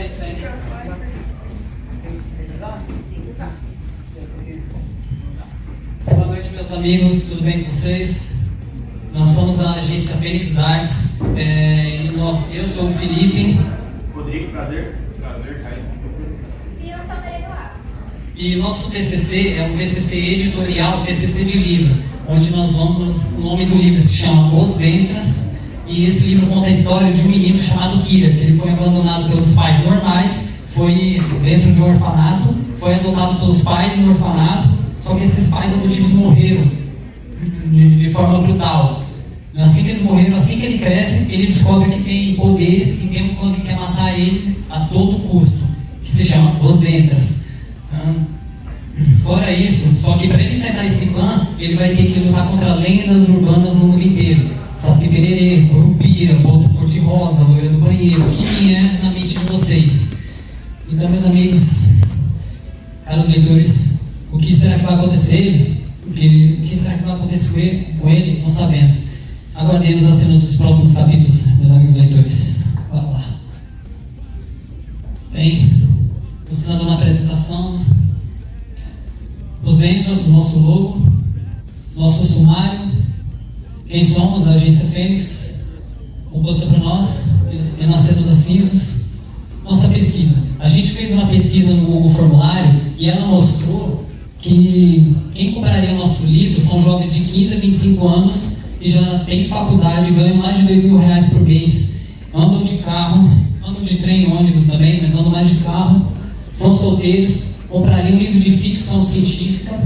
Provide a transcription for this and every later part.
isso aí. Boa noite, meus amigos, tudo bem com vocês? Nós somos a agência Fênix Arts. Eu sou o Felipe. Rodrigo, prazer. Prazer, Caio. E eu sou a Maria Eduardo. E nosso TCC é um TCC editorial, TCC de livro, onde nós vamos, o nome do livro se chama Os Dentras, e esse livro conta a história de um menino chamado Kira, que ele foi abandonado pelos pais normais, foi dentro de um orfanato, foi adotado pelos pais no orfanato, só que esses pais adotivos morreram de forma brutal. Assim que eles morreram, assim que ele cresce, ele descobre que tem poderes, que tem um clã que quer matar ele a todo custo, que se chama Os Dentras. Fora isso, só que para ele enfrentar esse clã, ele vai ter que lutar contra lendas urbanas no mundo inteiro. Saci Pererê, Curupira, Boto Cor-de-Rosa, Loira do Banheiro, que é na mente de vocês. Então, meus amigos, caros leitores, o que será que vai acontecer? O que será que vai acontecer com ele? Não sabemos. Aguardemos as cenas dos próximos capítulos, meus amigos leitores. Vamos lá. Bem, mostrando na apresentação Os Dentras, o nosso logo, nosso sumário, quem somos, a agência Fênix, composta por nós, Renascendo das Cinzas, nossa pesquisa. A gente fez uma pesquisa no Google Formulário e ela mostrou que quem compraria o nosso livro são jovens de 15 a 25 anos que já têm faculdade, ganham mais de R$2.000 por mês, andam de carro, andam de trem, ônibus também, mas andam mais de carro, são solteiros, comprariam um livro de ficção científica,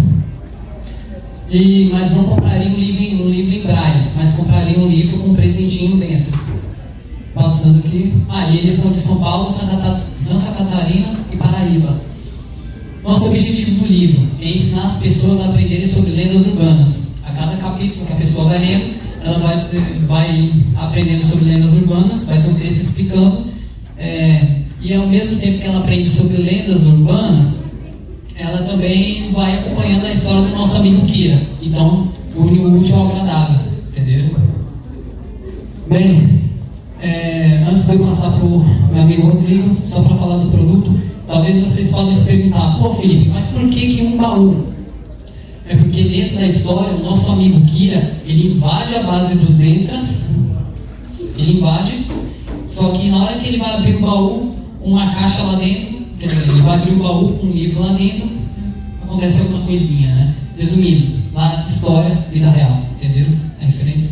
mas não comprariam um livro em braille, mas comprariam um livro com um presentinho dentro. Passando aqui. E eles são de São Paulo, Santa Catarina e Paraíba. Nosso objetivo do livro é ensinar as pessoas a aprenderem sobre lendas urbanas. A cada capítulo que a pessoa vai lendo, ela vai aprendendo sobre lendas urbanas, vai ter um texto explicando, e ao mesmo tempo que ela aprende sobre lendas urbanas, ela também vai acompanhando a história do nosso amigo Kira. Então, une o útil ao agradável, entenderam? Bem, antes de eu passar para o meu amigo Rodrigo, só para falar do produto, talvez vocês podem se perguntar: pô, Felipe, mas por que um baú? É porque dentro da história, o nosso amigo Kira, ele invade a base dos Dentras, ele invade, só que na hora que ele vai abrir o baú, uma caixa lá dentro, quer dizer, ele vai abrir o baú com um livro lá dentro, acontece alguma coisinha, né? Resumindo, lá, história, vida real, entenderam a referência?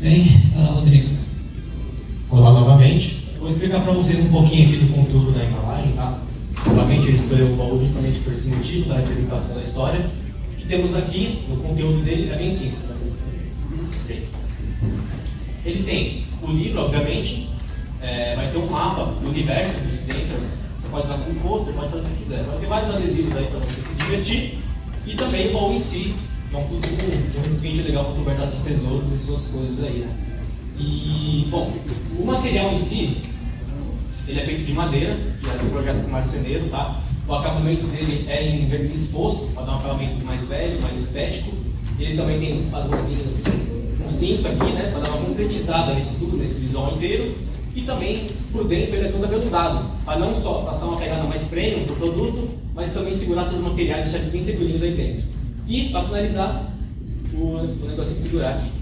Bem, vai lá, Rodrigo. Olá novamente. Vou explicar para vocês um pouquinho aqui do conteúdo da embalagem, tá? Novamente ele escolheu o baú justamente por esse motivo da representação da história. O que temos aqui no conteúdo dele é bem simples. Tá? Ele tem o livro, obviamente, vai ter um mapa do universo dos Dentras. Você pode usar como pôster, pode fazer o que quiser. Vai ter vários adesivos aí para você se divertir. E também o baú em si, que é um recipiente legal para guardar seus tesouros e suas coisas aí, né? E, bom, o material em si, ele é feito de madeira, que é do projeto marceneiro, tá? O acabamento dele é em verniz exposto, para dar um acabamento mais velho, mais estético. Ele também tem esses padrõezinhos, um cinto aqui, né? Para dar uma concretizada nisso tudo, nesse visual inteiro. E também, por dentro, ele é todo aveludado, para não só passar uma pegada mais premium do produto, mas também segurar seus materiais e deixar eles bem segurinhos aí dentro. E, para finalizar, o negócio de segurar aqui.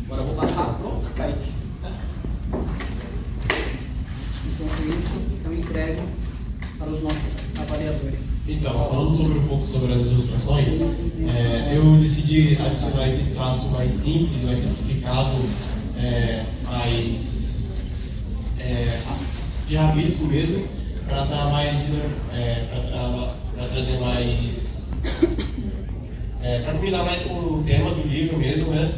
Agora eu vou passar. Pronto, Kaique. Enquanto isso, eu entrego para os nossos avaliadores. Então, falando um pouco sobre as ilustrações, eu decidi adicionar esse traço mais simples, mais simplificado, mais de rabisco mesmo, para dar mais, para trazer mais, para combinar mais com o tema do livro mesmo, né?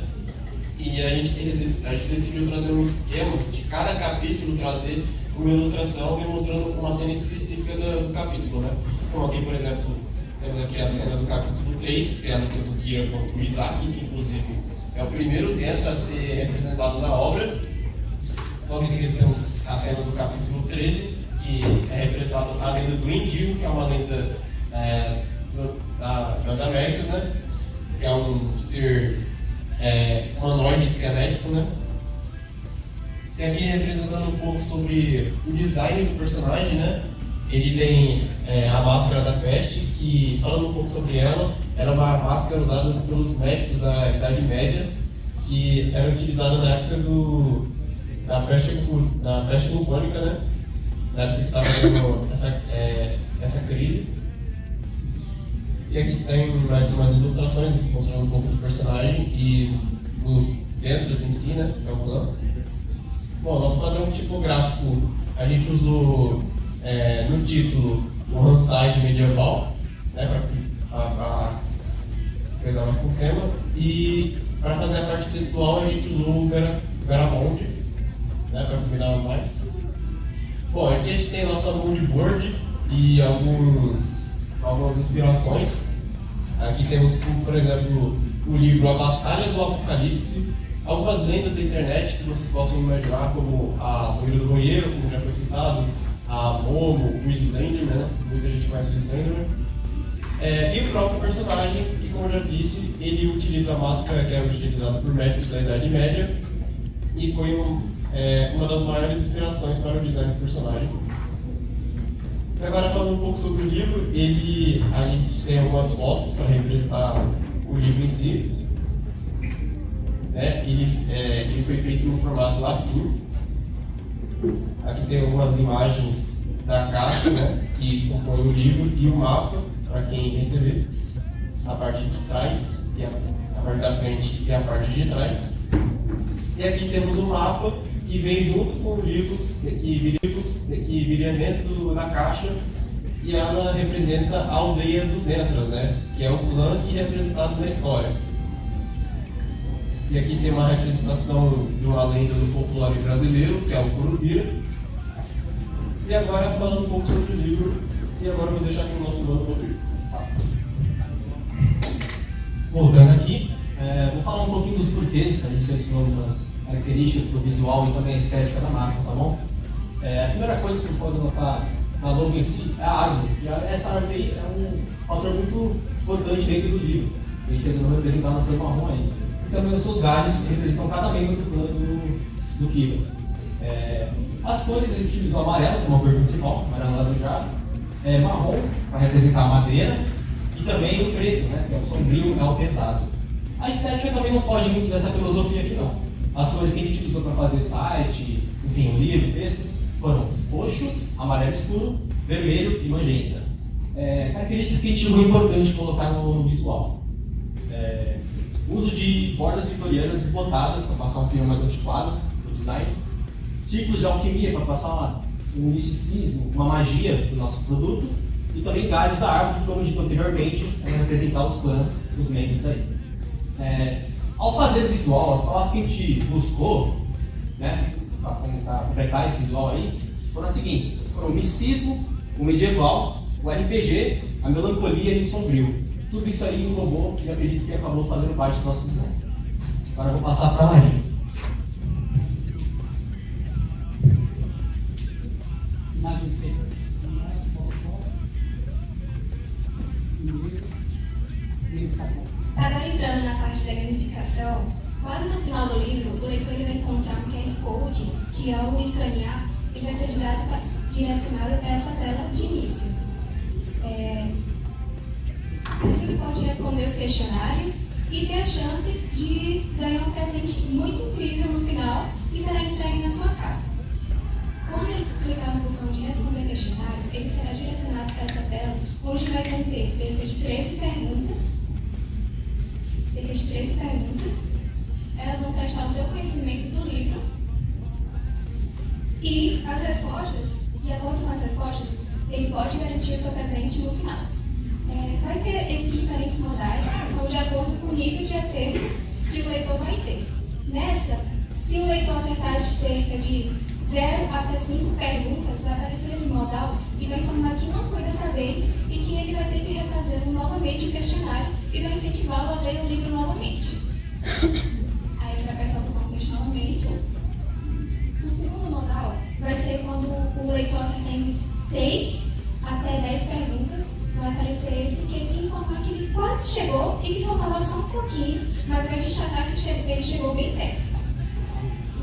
E a gente decidiu trazer um esquema de cada capítulo trazer uma ilustração demonstrando uma cena específica do capítulo, né? Como aqui, por exemplo, temos aqui a cena do capítulo 3, que é a luta do Kira contra o Isaac, que inclusive é o primeiro dentro a ser representado na obra. Logo em seguida temos a cena do capítulo 13, que é representada a lenda do Indigo, que é uma lenda das Américas, né? Que é um ser humanoide esquelético, né? E aqui representando um pouco sobre o design do personagem, né? Ele tem a máscara da peste, que, falando um pouco sobre ela, era uma máscara usada pelos médicos da Idade Média, que era utilizada na época da peste bubônica, né? Na época que estava tendo essa crise. E aqui tem mais umas ilustrações mostrando um pouco do personagem e dos dentros em si, né? Que é o plano. Bom, nosso padrão tipográfico, a gente usou no título o Hanside medieval, né? Para coisar mais com o tema. E para fazer a parte textual, a gente usou o Garamond, né? Para combinar mais. Bom, aqui a gente tem a nossa mood board e algumas inspirações. Aqui temos, por exemplo, o livro A Batalha do Apocalipse, algumas lendas da internet que vocês possam imaginar, como a Loira do Banheiro, como já foi citado, a Momo, o Slenderman, né? Muita gente conhece o Slenderman. E o próprio personagem, que, como eu já disse, ele utiliza a máscara que é utilizada por médicos da Idade Média e foi uma das maiores inspirações para o design do personagem. Agora, falando um pouco sobre o livro, a gente tem algumas fotos para representar o livro em si. Ele foi feito no formato A5. Aqui tem algumas imagens da caixa, né, que compõe o livro e o mapa para quem receber. A parte de trás, a parte da frente e a parte de trás. E aqui temos o mapa que vem junto com o livro, que viria dentro da caixa, e ela representa a aldeia dos Nentras, né? Que é o clã que é representado na história. E aqui tem uma representação de uma lenda do folclore brasileiro, que é o Curupira. E agora, falando um pouco sobre o livro, e agora eu vou deixar aqui o nosso mano Rodrigo. Voltando aqui, vou falar um pouquinho dos porquês, a gente selecionou algumas características do visual e também a estética da marca, tá bom? A primeira coisa que eu pode notar na logo em si é a árvore. E essa árvore aí é um fator muito importante dentro do livro. A gente tentou representar na cor marrom aí. E também os seus galhos que representam cada membro do plano do Kiva. As cores a gente utilizou amarelo como a cor principal, amarelo laranjado, marrom para representar a madeira e também o preto, né, que é o sombrio, é o pesado. A estética também não foge muito dessa filosofia aqui não. As cores que a gente utilizou para fazer o site, enfim, o livro, o texto, foram roxo, amarelo escuro, vermelho e magenta. Características que a gente achou importante colocar no visual. Uso de bordas vitorianas desbotadas para passar um clima mais antiquado no design. Círculos de alquimia para passar um misticismo, uma magia do nosso produto. E também galhos da árvore, como dito anteriormente, para representar os clãs, os membros daí. Ao fazer o visual, as palavras que a gente buscou, né, para completar esse visual aí, foram as seguintes: foram o misticismo, o medieval, o RPG, a melancolia e o sombrio. Tudo isso aí englobou e acredito que acabou fazendo parte do nosso design. Agora eu vou passar para a Maria. Agora entrando na parte da gamificação, quase no final do livro, o leitor vai encontrar um QR Code que, ao escanear, ele vai ser direcionado para essa tela de início. Ele pode responder os questionários e ter a chance de ganhar um presente muito incrível no final, que será entregue na sua casa. Quando ele clicar no botão de responder questionário, ele será direcionado para essa tela, onde vai conter cerca de 13 perguntas. Elas vão testar o seu conhecimento do livro. E as respostas, de acordo com as respostas, ele pode garantir o seu presente no final. Vai ter esses diferentes modais, que são de acordo com o nível de acertos que o leitor vai ter. Nessa, se o leitor acertar de cerca de 0 até 5 perguntas, vai aparecer esse modal e vai informar que não foi dessa vez e que ele vai ter que refazer novamente o questionário e vai incentivá-lo a ler o livro novamente. Aí ele vai apertar o botão question novamente. O segundo modal vai ser quando o leitor acertar em 6 até 10 perguntas, vai aparecer esse que ele informar que ele quase chegou e que faltava só um pouquinho, mas vai destacar que ele chegou bem perto.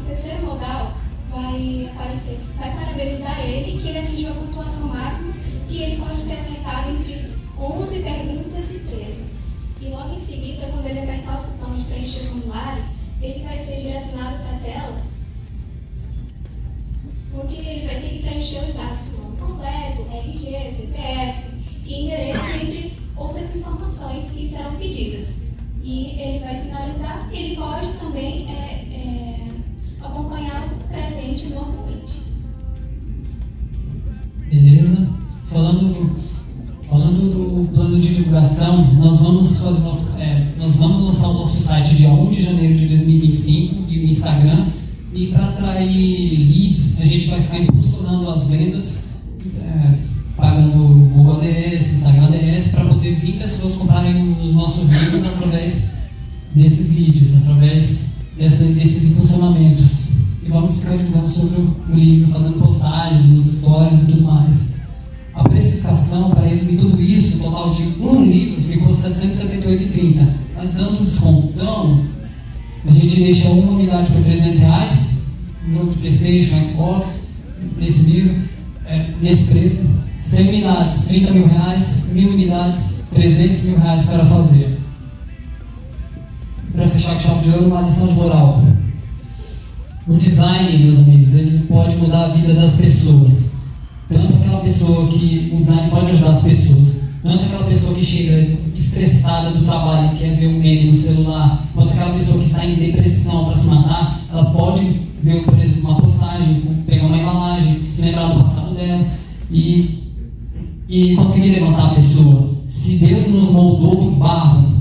O terceiro modal vai vai parabenizar ele, que ele atingiu a pontuação máxima, que ele pode ter acertado entre 11 perguntas e 13. E logo em seguida, quando ele apertar o botão de preencher o formulário, ele vai ser direcionado para a tela, onde ele vai ter que preencher os dados como completo, RG, CPF e endereço, entre outras informações que serão pedidas. E ele vai finalizar, ele pode também acompanhar o presente normalmente. Beleza? Falando do plano de divulgação, nós vamos lançar o nosso site dia 1 de janeiro de 2025 e o Instagram. E para atrair leads, a gente vai ficar impulsionando as vendas, pagando Google ADS, Instagram ADS, para poder vir pessoas comprarem os nossos livros através desses leads, através desses impulsionamentos. E vamos ficar divulgando sobre o livro, fazendo postagens nos stories e tudo mais. A precificação, para resumir tudo isso, o total de um livro ficou R$ 778,30. Mas dando um descontão, a gente deixa uma unidade por R$ 300, um jogo de PlayStation, Xbox, nesse livro, nesse preço. 100 unidades, R$ 30 mil, 1.000 unidades, R$ 300 mil para fazer. Para fechar com chave de ouro, uma lição de moral. O design, meus amigos, ele pode mudar a vida das pessoas. Tanto aquela pessoa que o design pode ajudar as pessoas, tanto aquela pessoa que chega estressada do trabalho e quer ver um meme no celular, quanto aquela pessoa que está em depressão para se matar, ela pode ver, por exemplo, uma postagem, pegar uma embalagem, se lembrar do passado dela e conseguir levantar a pessoa. Se Deus nos moldou do barro,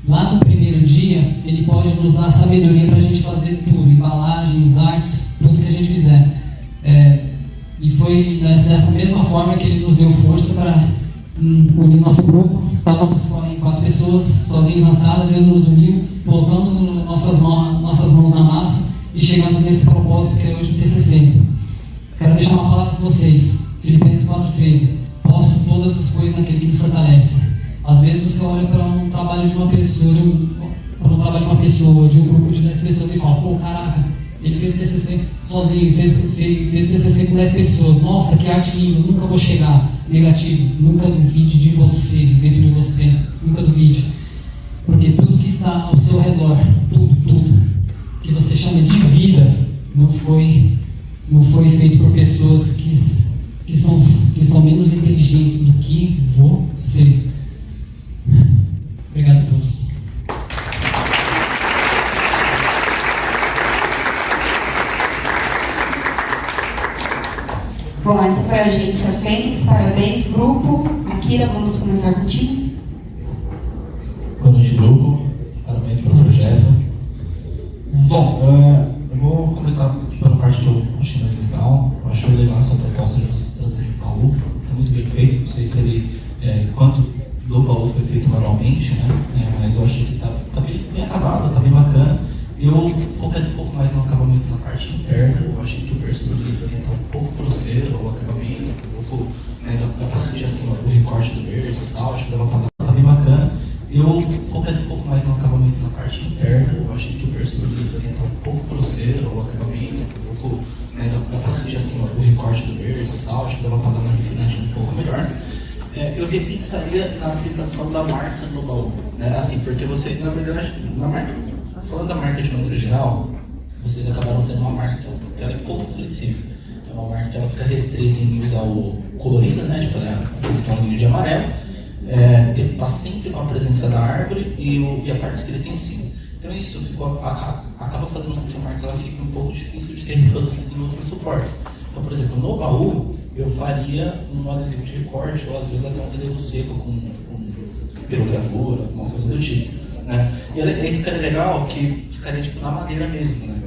lá no primeiro dia, Ele pode nos dar sabedoria para a gente fazer tudo, embalagens, artes, tudo que a gente quiser. E foi dessa mesma forma que Ele nos deu força para unir nosso grupo. Estávamos em 4 pessoas, sozinhos na sala, Deus nos uniu, colocamos nossas mãos na massa e chegamos nesse propósito que é hoje o TCC. Quero deixar uma palavra para vocês, Filipenses 4,13. Posso todas as coisas naquele que me fortalece. Às vezes você olha para um trabalho de uma pessoa, de um grupo de 10 pessoas e fala, pô, caraca, ele fez TCC sozinho, fez TCC com 10 pessoas. Nossa, que arte linda, nunca vou chegar. Negativo, nunca duvide de você, dentro de você, nunca duvide. Porque tudo que está ao seu redor, tudo que você chama de vida, não foi feito por pessoas que são menos inteligentes do que você. Obrigado a todos. Bom, essa foi a agência Fênix, parabéns, grupo. Akira, vamos começar contigo. Boa noite, grupo. Parabéns pelo projeto. Bom, eu vou começar pela parte que eu achei mais legal. Eu achei legal essa proposta de vocês trazerem o baú. Está muito bem feito. Não sei se ele, quanto do baú foi feito manualmente, né? Mas eu achei que está bem acabado, está bem bacana. Eu foquei um pouco mais no acabamento na parte interna. Eu achei que o verso do livro está um pouco grosseiro, o acabamento, um pouco, dá para sentir assim, o recorte do verso e tal. Acho que dava para dar, tá bem bacana. Eu foquei um pouco mais no acabamento na parte interna. Eu achei que o verso do livro está um pouco grosseiro, o acabamento, um pouco, dá para sentir assim, o recorte do verso e tal. Acho que dava para dar uma refinadinha um pouco melhor. Eu repensaria na aplicação da marca no baú, né? Assim, porque você, na verdade, na marca, falando da marca de maneira geral, vocês acabaram tendo uma marca que ela é pouco flexível. É uma marca que ela fica restrita em usar o colorido, né? Tipo, aquele tomzinho de amarelo. Está sempre com a presença da árvore e a parte escrita em cima. Então isso acaba fazendo com que a marca ela fique um pouco difícil de ser reproduzida em outros suportes. Então, por exemplo, no baú, eu faria um adesivo de recorte, ou às vezes até um adesivo seco com pirogravura, alguma coisa do tipo, né? E aí ficaria legal que ficaria tipo, na madeira mesmo, né?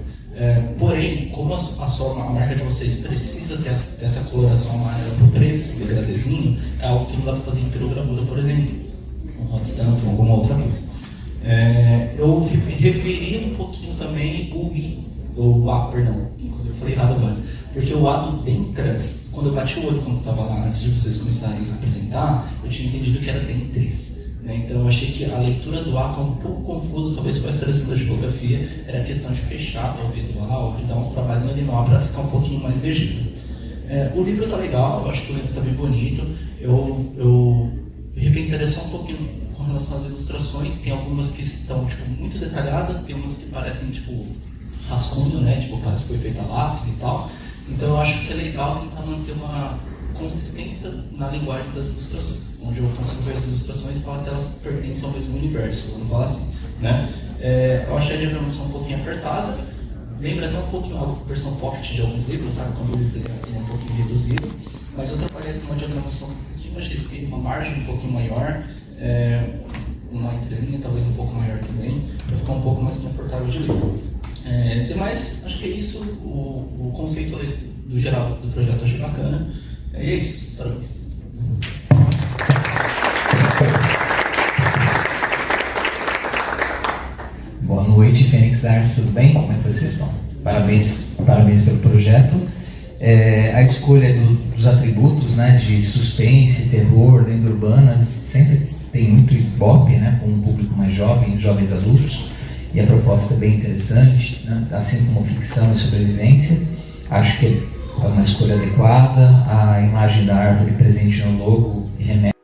Porém, como a marca de vocês precisa ter essa coloração amarela pro preto, esse degradezinho, é algo que não dá para fazer em pirogravura, por exemplo, um hot stamp ou alguma outra coisa. Eu reveria um pouquinho também o A, perdão, inclusive eu falei errado agora, porque o A do Dentras, quando eu bati o olho quando estava lá, antes de vocês começarem a apresentar, eu tinha entendido que era Dentres, né? Então eu achei que a leitura do ato é um pouco confusa, talvez com a seleção da tipografia, era questão de fechar o visual, de dar um trabalho manual para ficar um pouquinho mais legível. O livro está legal, eu acho que o livro está bem bonito. Eu repensaria só um pouquinho com relação às ilustrações. Tem algumas que estão tipo, muito detalhadas, tem umas que parecem tipo rascunho, né? Tipo, parece que foi feita a lápis e tal. Então eu acho que é legal tentar manter uma consistência na linguagem das ilustrações, onde eu consigo ver as ilustrações e falar que elas pertencem ao mesmo universo, vamos falar assim, né? Eu achei a diagramação um pouquinho apertada, lembra até um pouquinho a versão pocket de alguns livros, sabe? Quando o livro é um pouquinho reduzido, mas eu trabalhei com uma diagramação um pouquinho mais restrita, uma margem um pouquinho maior, uma entrelinha talvez um pouco maior também, para ficar um pouco mais confortável de ler. Demais, acho que é isso, o conceito do geral do projeto eu achei bacana. E é isso, parabéns. Boa noite, Fênix Arts, tudo bem? Como é que vocês estão? Parabéns pelo projeto. A escolha dos atributos, né, de suspense, terror, lenda urbana, sempre tem muito ibope, né, com um público mais jovem, jovens adultos, e a proposta é bem interessante, né, assim como ficção e sobrevivência. Acho que é uma escolha adequada. A imagem da árvore presente no logo remete